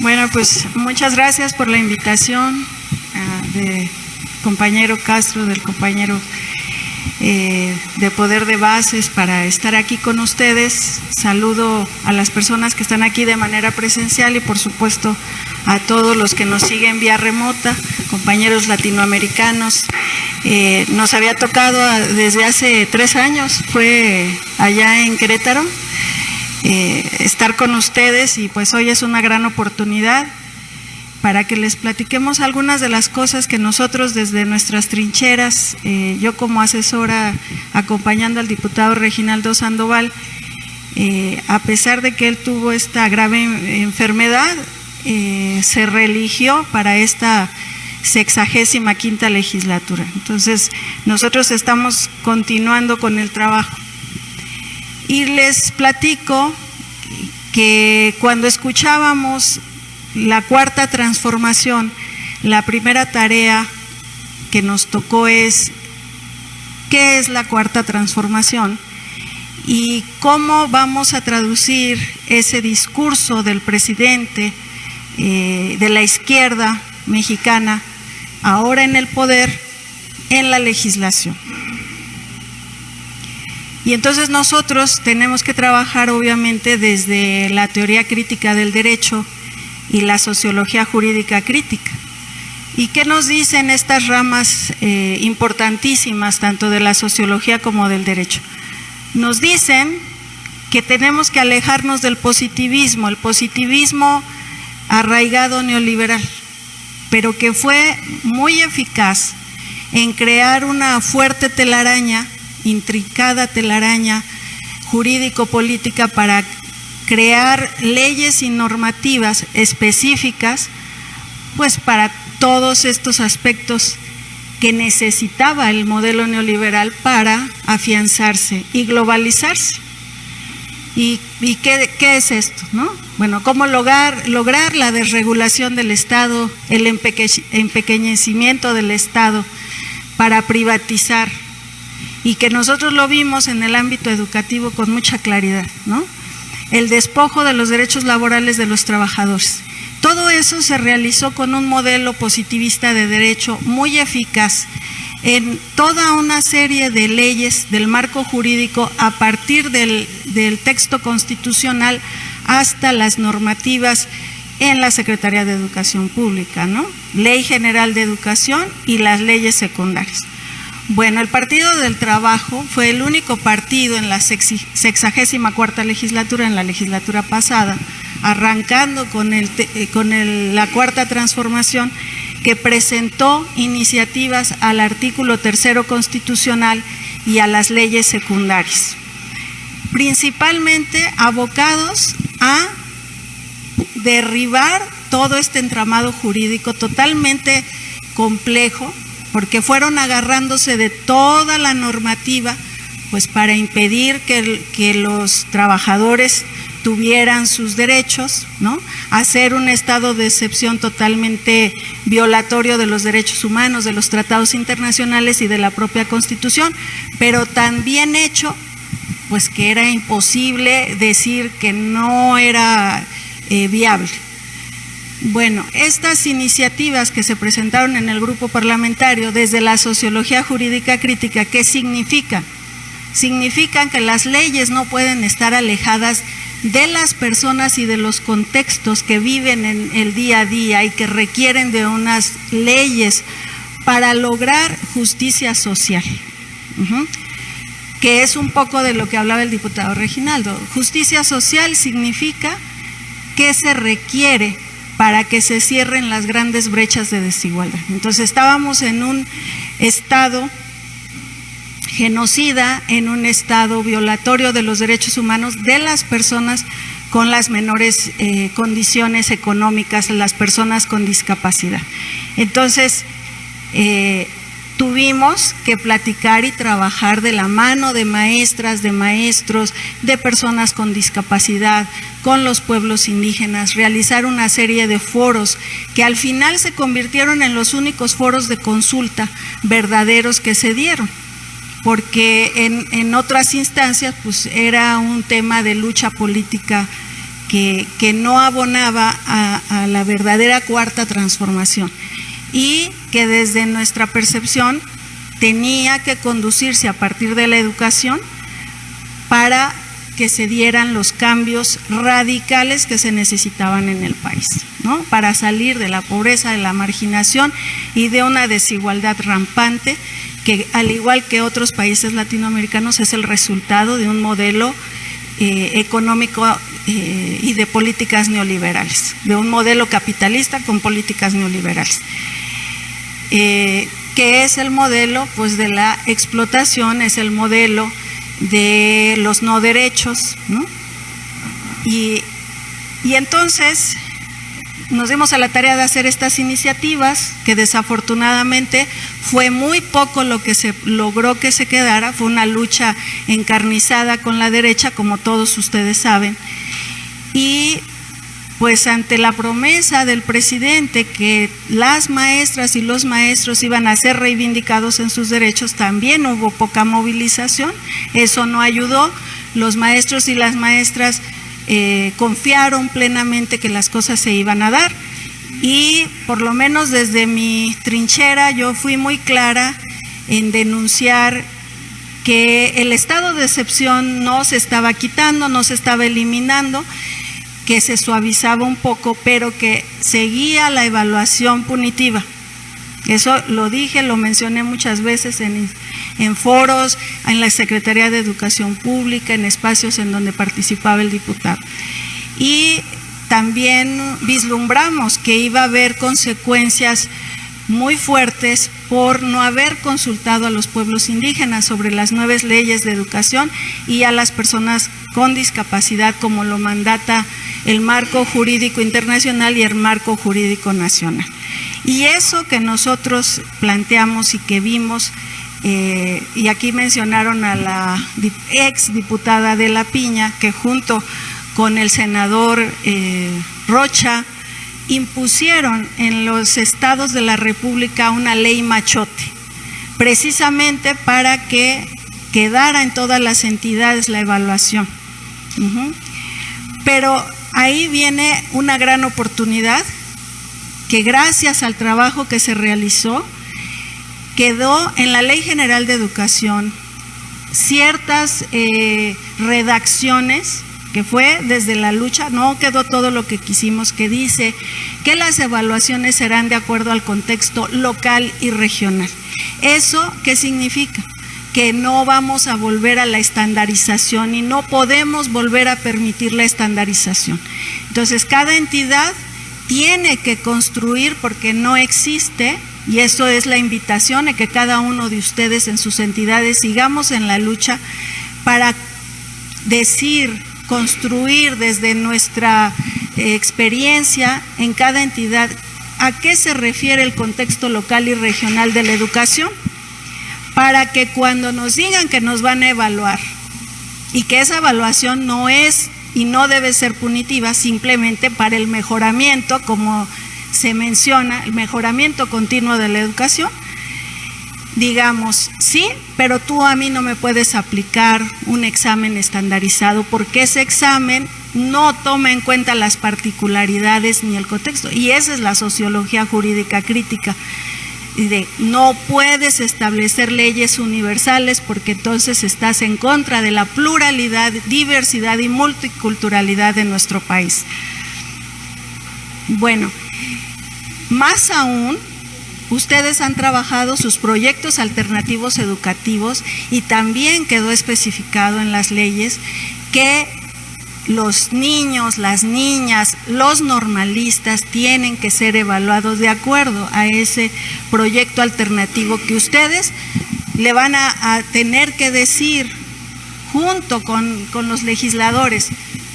Bueno, pues muchas gracias por la invitación del compañero Castro, del compañero de Poder de Bases, para estar aquí con ustedes. Saludo a las personas que están aquí de manera presencial y por supuesto a todos los que nos siguen vía remota, compañeros latinoamericanos. Nos había tocado desde hace 3 años, fue allá en Querétaro, estar con ustedes, y pues hoy es una gran oportunidad para que les platiquemos algunas de las cosas que nosotros desde nuestras trincheras, yo como asesora acompañando al diputado Reginaldo Sandoval, a pesar de que él tuvo esta grave enfermedad, se reeligió para esta 65ª legislatura. Entonces nosotros estamos continuando con el trabajo. Y les platico que cuando escuchábamos la Cuarta Transformación, la primera tarea que nos tocó es ¿qué es la Cuarta Transformación? Y cómo vamos a traducir ese discurso del presidente de la izquierda mexicana, ahora en el poder, en la legislación. Y entonces nosotros tenemos que trabajar obviamente desde la teoría crítica del derecho y la sociología jurídica crítica. ¿Y qué nos dicen estas ramas importantísimas, tanto de la sociología como del derecho? Nos dicen que tenemos que alejarnos del positivismo, el positivismo arraigado neoliberal, pero que fue muy eficaz en crear una fuerte telaraña, intricada telaraña jurídico-política para crear leyes y normativas específicas, pues para todos estos aspectos que necesitaba el modelo neoliberal para afianzarse y globalizarse. ¿Y qué es esto, no? Bueno, cómo lograr la desregulación del Estado, el empequeñecimiento del Estado para privatizar, y que nosotros lo vimos en el ámbito educativo con mucha claridad, ¿no? El despojo de los derechos laborales de los trabajadores. Todo eso se realizó con un modelo positivista de derecho muy eficaz en toda una serie de leyes del marco jurídico, a partir del texto constitucional hasta las normativas en la Secretaría de Educación Pública, ¿no? Ley General de Educación y las leyes secundarias. Bueno, el Partido del Trabajo fue el único partido en la 64ª legislatura, en la legislatura pasada, arrancando con la Cuarta Transformación, que presentó iniciativas al artículo 3º constitucional y a las leyes secundarias, principalmente abocados a derribar todo este entramado jurídico totalmente complejo, porque fueron agarrándose de toda la normativa pues para impedir que los trabajadores tuvieran sus derechos, ¿no? Hacer un estado de excepción totalmente violatorio de los derechos humanos, de los tratados internacionales y de la propia Constitución, pero tan bien hecho pues que era imposible decir que no era viable. Bueno, estas iniciativas que se presentaron en el grupo parlamentario desde la sociología jurídica crítica, ¿qué significan? Significan que las leyes no pueden estar alejadas de las personas y de los contextos que viven en el día a día y que requieren de unas leyes para lograr justicia social, que es un poco de lo que hablaba el diputado Reginaldo. Justicia social significa que se requiere para que se cierren las grandes brechas de desigualdad. Entonces estábamos en un estado genocida, en un estado violatorio de los derechos humanos de las personas con las menores condiciones económicas, las personas con discapacidad. Entonces tuvimos que platicar y trabajar de la mano de maestras, de maestros, de personas con discapacidad, con los pueblos indígenas, realizar una serie de foros que al final se convirtieron en los únicos foros de consulta verdaderos que se dieron, porque en otras instancias pues era un tema de lucha política que no abonaba a la verdadera cuarta transformación y que desde nuestra percepción tenía que conducirse a partir de la educación para que se dieran los cambios radicales que se necesitaban en el país, ¿no? Para salir de la pobreza, de la marginación y de una desigualdad rampante que, al igual que otros países latinoamericanos, es el resultado de un modelo económico y de políticas neoliberales, de un modelo capitalista con políticas neoliberales, que es el modelo pues de la explotación, es el modelo de los no derechos, ¿no? Y entonces nos dimos a la tarea de hacer estas iniciativas, que desafortunadamente fue muy poco lo que se logró que se quedara, fue una lucha encarnizada con la derecha, como todos ustedes saben, y pues ante la promesa del presidente que las maestras y los maestros iban a ser reivindicados en sus derechos, también hubo poca movilización, eso no ayudó, los maestros y las maestras confiaron plenamente que las cosas se iban a dar y por lo menos desde mi trinchera yo fui muy clara en denunciar que el estado de excepción no se estaba quitando, no se estaba eliminando, que se suavizaba un poco, pero que seguía la evaluación punitiva. Eso lo dije, lo mencioné muchas veces en foros, en la Secretaría de Educación Pública, en espacios en donde participaba el diputado. Y también vislumbramos que iba a haber consecuencias muy fuertes por no haber consultado a los pueblos indígenas sobre las nuevas leyes de educación y a las personas con discapacidad, como lo mandata el marco jurídico internacional y el marco jurídico nacional. Y eso que nosotros planteamos y que vimos, y aquí mencionaron a la ex diputada de La Piña, que junto con el senador Rocha impusieron en los estados de la República una ley machote, precisamente para que quedara en todas las entidades la evaluación. Pero ahí viene una gran oportunidad que gracias al trabajo que se realizó, quedó en la Ley General de Educación ciertas redacciones que fue desde la lucha, no quedó todo lo que quisimos, que dice que las evaluaciones serán de acuerdo al contexto local y regional. ¿Eso qué significa? Que no vamos a volver a la estandarización y no podemos volver a permitir la estandarización. Entonces, cada entidad tiene que construir, porque no existe, y eso es la invitación a que cada uno de ustedes en sus entidades sigamos en la lucha para decir, construir desde nuestra experiencia en cada entidad a qué se refiere el contexto local y regional de la educación, para que cuando nos digan que nos van a evaluar y que esa evaluación no es y no debe ser punitiva, simplemente para el mejoramiento, como se menciona, el mejoramiento continuo de la educación, digamos, sí, pero tú a mí no me puedes aplicar un examen estandarizado porque ese examen no toma en cuenta las particularidades ni el contexto. Y esa es la sociología jurídica crítica. No puedes establecer leyes universales porque entonces estás en contra de la pluralidad, diversidad y multiculturalidad de nuestro país. Bueno, más aún, ustedes han trabajado sus proyectos alternativos educativos y también quedó especificado en las leyes que los niños, las niñas, los normalistas tienen que ser evaluados de acuerdo a ese proyecto alternativo que ustedes le van a tener que decir junto con los legisladores.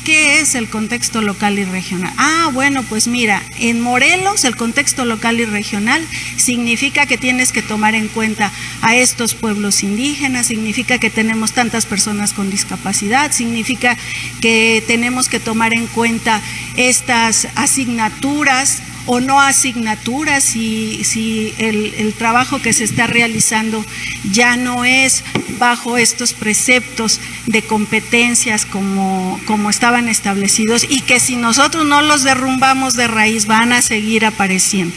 ¿Qué es el contexto local y regional? Bueno, pues mira, en Morelos el contexto local y regional significa que tienes que tomar en cuenta a estos pueblos indígenas, significa que tenemos tantas personas con discapacidad, significa que tenemos que tomar en cuenta estas asignaturas o no asignaturas, si el trabajo que se está realizando ya no es bajo estos preceptos de competencias como estaban establecidos, y que si nosotros no los derrumbamos de raíz van a seguir apareciendo.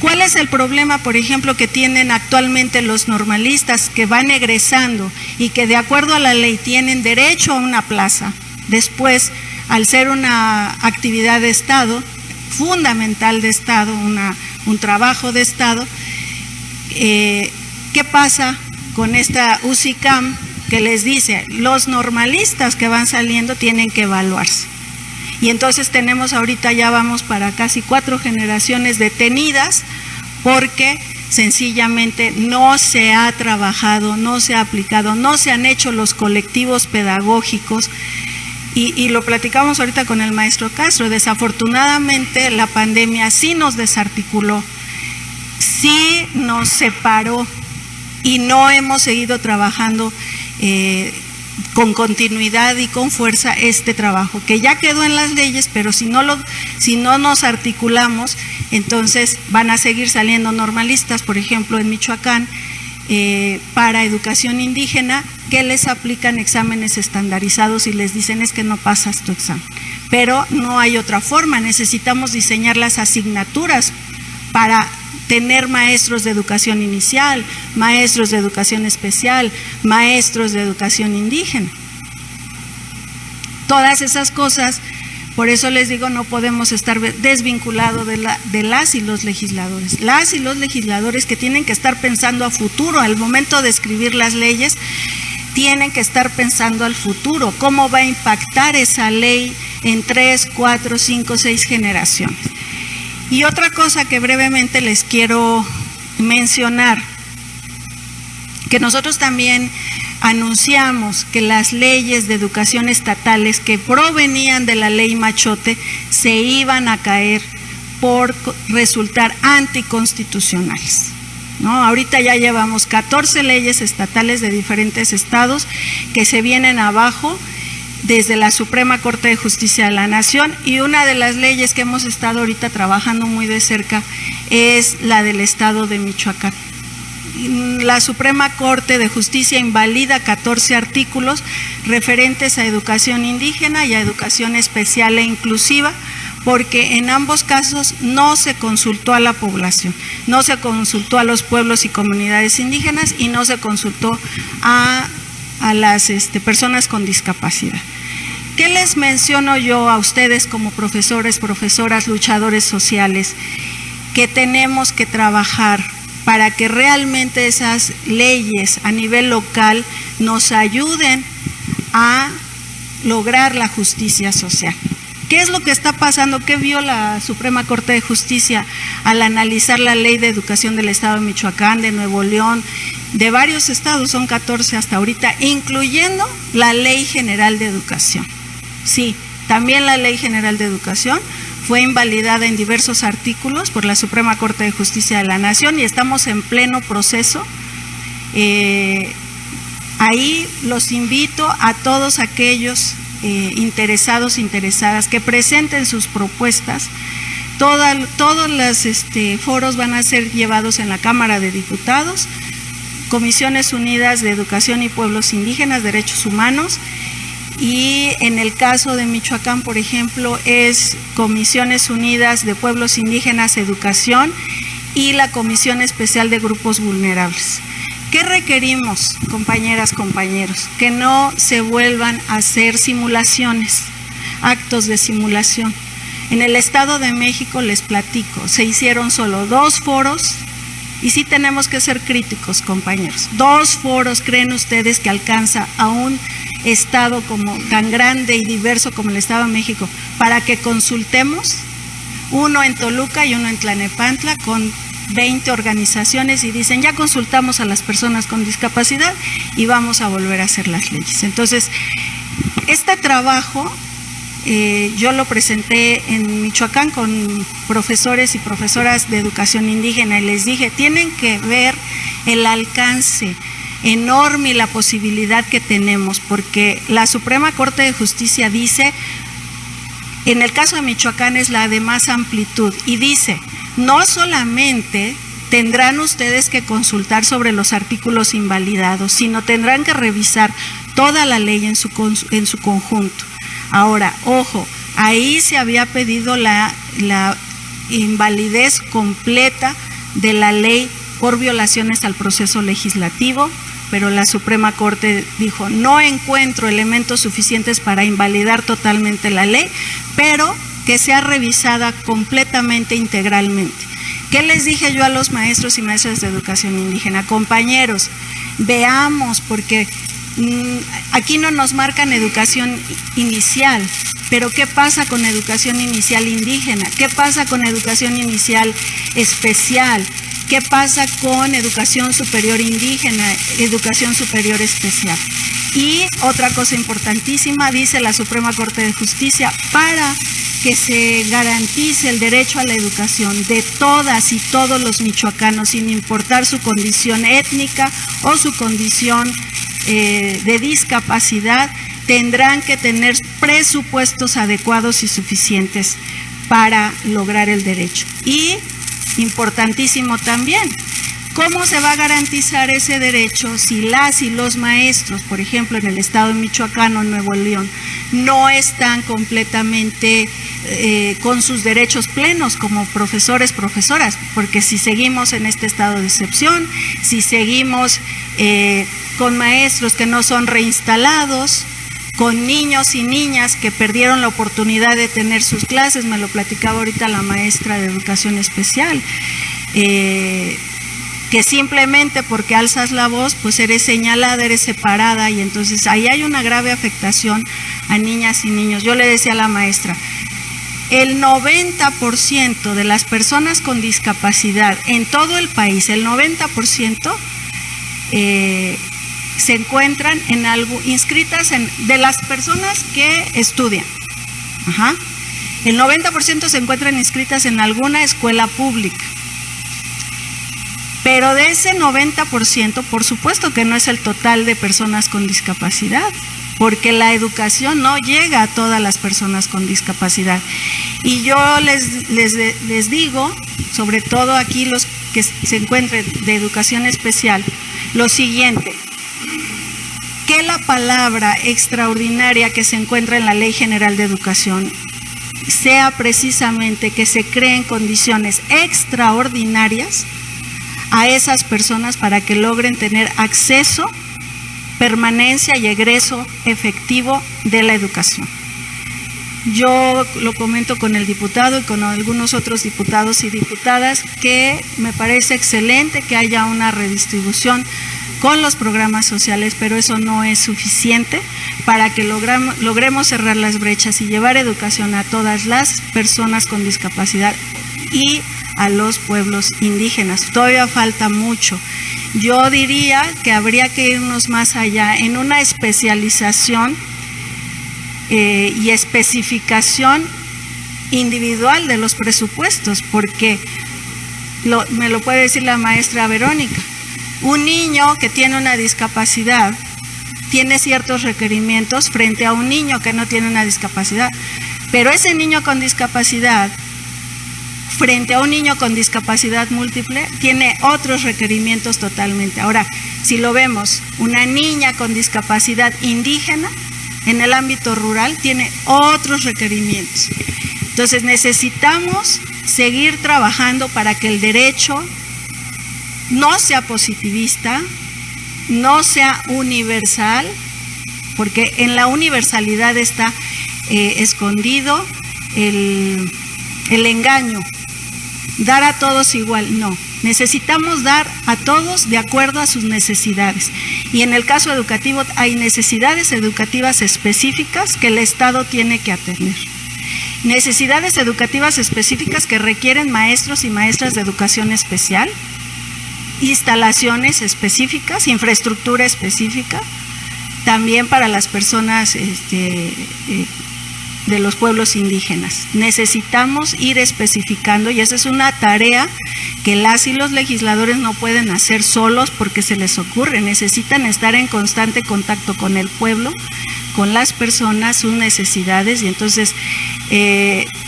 ¿Cuál es el problema, por ejemplo, que tienen actualmente los normalistas que van egresando y que de acuerdo a la ley tienen derecho a una plaza? Después, al ser una actividad de Estado, fundamental de Estado, un trabajo de Estado, ¿qué pasa con esta UCICAM que les dice los normalistas que van saliendo tienen que evaluarse? Y entonces tenemos ahorita, ya vamos para casi 4 generaciones detenidas porque sencillamente no se ha trabajado, no se ha aplicado, no se han hecho los colectivos pedagógicos. Y lo platicamos ahorita con el maestro Castro. Desafortunadamente la pandemia sí nos desarticuló, sí nos separó y no hemos seguido trabajando con continuidad y con fuerza este trabajo, que ya quedó en las leyes, pero si no nos articulamos, entonces van a seguir saliendo normalistas, por ejemplo en Michoacán, para educación indígena, que les aplican exámenes estandarizados y les dicen es que no pasas tu examen. Pero no hay otra forma, necesitamos diseñar las asignaturas para tener maestros de educación inicial, maestros de educación especial, maestros de educación indígena. Todas esas cosas, por eso les digo, no podemos estar desvinculados de las y los legisladores. Las y los legisladores que tienen que estar pensando a futuro, al momento de escribir las leyes, tienen que estar pensando al futuro, cómo va a impactar esa ley en 3, 4, 5, 6 generaciones. Y otra cosa que brevemente les quiero mencionar, que nosotros también anunciamos que las leyes de educación estatales que provenían de la ley Machote se iban a caer por resultar anticonstitucionales, ¿no? Ahorita ya llevamos 14 leyes estatales de diferentes estados que se vienen abajo desde la Suprema Corte de Justicia de la Nación, y una de las leyes que hemos estado ahorita trabajando muy de cerca es la del estado de Michoacán. La Suprema Corte de Justicia invalida 14 artículos referentes a educación indígena y a educación especial e inclusiva, porque en ambos casos no se consultó a la población, no se consultó a los pueblos y comunidades indígenas y no se consultó a las personas con discapacidad. ¿Qué les menciono yo a ustedes como profesores, profesoras, luchadores sociales? Que tenemos que trabajar para que realmente esas leyes a nivel local nos ayuden a lograr la justicia social. ¿Qué es lo que está pasando? ¿Qué vio la Suprema Corte de Justicia al analizar la ley de educación del estado de Michoacán, de Nuevo León, de varios estados, son 14 hasta ahorita, incluyendo la Ley General de Educación? Sí, también la Ley General de Educación fue invalidada en diversos artículos por la Suprema Corte de Justicia de la Nación y estamos en pleno proceso. Ahí los invito a todos aquellos interesados, interesadas, que presenten sus propuestas. Todos los foros van a ser llevados en la Cámara de Diputados, Comisiones Unidas de Educación y Pueblos Indígenas, Derechos Humanos, y en el caso de Michoacán, por ejemplo, es Comisiones Unidas de Pueblos Indígenas, Educación y la Comisión Especial de Grupos Vulnerables. ¿Qué requerimos, compañeras, compañeros? Que no se vuelvan a hacer simulaciones, actos de simulación. En el Estado de México, les platico, se hicieron solo 2 foros, y sí tenemos que ser críticos, compañeros. 2 foros, ¿creen ustedes que alcanza a un estado como tan grande y diverso como el Estado de México para que consultemos? Uno en Toluca y uno en Tlalnepantla, con 20 organizaciones, y dicen ya consultamos a las personas con discapacidad y vamos a volver a hacer las leyes. Entonces, este trabajo yo lo presenté en Michoacán con profesores y profesoras de educación indígena y les dije, tienen que ver el alcance enorme y la posibilidad que tenemos, porque la Suprema Corte de Justicia dice En el caso de Michoacán es la de más amplitud y dice, no solamente tendrán ustedes que consultar sobre los artículos invalidados, sino tendrán que revisar toda la ley en su conjunto. Ahora, ojo, ahí se había pedido la invalidez completa de la ley por violaciones al proceso legislativo, pero la Suprema Corte dijo, no encuentro elementos suficientes para invalidar totalmente la ley, pero que sea revisada completamente, integralmente. ¿Qué les dije yo a los maestros y maestras de educación indígena? Compañeros, veamos, porque aquí no nos marcan educación inicial, pero ¿qué pasa con educación inicial indígena? ¿Qué pasa con educación inicial especial? ¿Qué pasa con educación superior indígena, educación superior especial? Y otra cosa importantísima, dice la Suprema Corte de Justicia, para que se garantice el derecho a la educación de todas y todos los michoacanos, sin importar su condición étnica o su condición de discapacidad, tendrán que tener presupuestos adecuados y suficientes para lograr el derecho. Y importantísimo también, ¿cómo se va a garantizar ese derecho si las y los maestros, por ejemplo, en el estado de Michoacán o Nuevo León, no están completamente con sus derechos plenos como profesores, profesoras? Porque si seguimos en este estado de excepción, si seguimos con maestros que no son reinstalados, con niños y niñas que perdieron la oportunidad de tener sus clases, me lo platicaba ahorita la maestra de educación especial, que simplemente porque alzas la voz, pues eres señalada, eres separada, y entonces ahí hay una grave afectación a niñas y niños. Yo le decía a la maestra, el 90% de las personas con discapacidad en todo el país, el 90%, se encuentran en algo, inscritas de las personas que estudian. El 90% se encuentran inscritas en alguna escuela pública. Pero de ese 90%, por supuesto que no es el total de personas con discapacidad, porque la educación no llega a todas las personas con discapacidad. Y yo les digo, sobre todo aquí los que se encuentren de educación especial, lo siguiente: que la palabra extraordinaria que se encuentra en la Ley General de Educación sea precisamente que se creen condiciones extraordinarias a esas personas para que logren tener acceso, permanencia y egreso efectivo de la educación. Yo lo comento con el diputado y con algunos otros diputados y diputadas que me parece excelente que haya una redistribución con los programas sociales, pero eso no es suficiente para que logremos cerrar las brechas y llevar educación a todas las personas con discapacidad y a los pueblos indígenas. Todavía falta mucho. Yo diría que habría que irnos más allá en una especialización y especificación individual de los presupuestos, porque me lo puede decir la maestra Verónica. Un niño que tiene una discapacidad tiene ciertos requerimientos frente a un niño que no tiene una discapacidad, pero ese niño con discapacidad frente a un niño con discapacidad múltiple tiene otros requerimientos totalmente. Ahora, si lo vemos, una niña con discapacidad indígena en el ámbito rural tiene otros requerimientos. Entonces necesitamos seguir trabajando para que el derecho no sea positivista, no sea universal, porque en la universalidad está escondido el engaño. Dar a todos igual, no. Necesitamos dar a todos de acuerdo a sus necesidades. Y en el caso educativo hay necesidades educativas específicas que el Estado tiene que atender. Necesidades educativas específicas que requieren maestros y maestras de educación especial, instalaciones específicas, infraestructura específica, también para las personas de los pueblos indígenas. Necesitamos ir especificando, y esa es una tarea que las y los legisladores no pueden hacer solos porque se les ocurre. Necesitan estar en constante contacto con el pueblo con las personas, sus necesidades, y entonces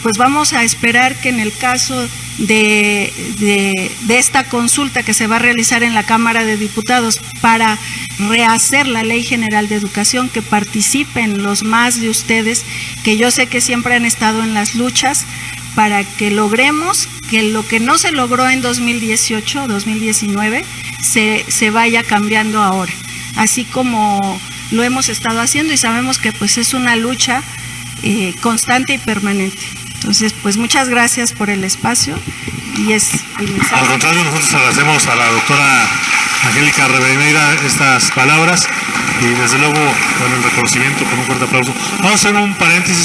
pues vamos a esperar que en el caso de esta consulta que se va a realizar en la Cámara de Diputados para rehacer la Ley General de Educación, que participen los más de ustedes, que yo sé que siempre han estado en las luchas, para que logremos que lo que no se logró en 2018, 2019, se vaya cambiando ahora, así como lo hemos estado haciendo, y sabemos que pues es una lucha constante y permanente. Entonces, pues muchas gracias por el espacio y es el mensaje. Al contrario, nosotros agradecemos a la doctora Angélica Rivadeneira estas palabras y desde luego, bueno, el reconocimiento con un fuerte aplauso. Vamos a hacer un paréntesis.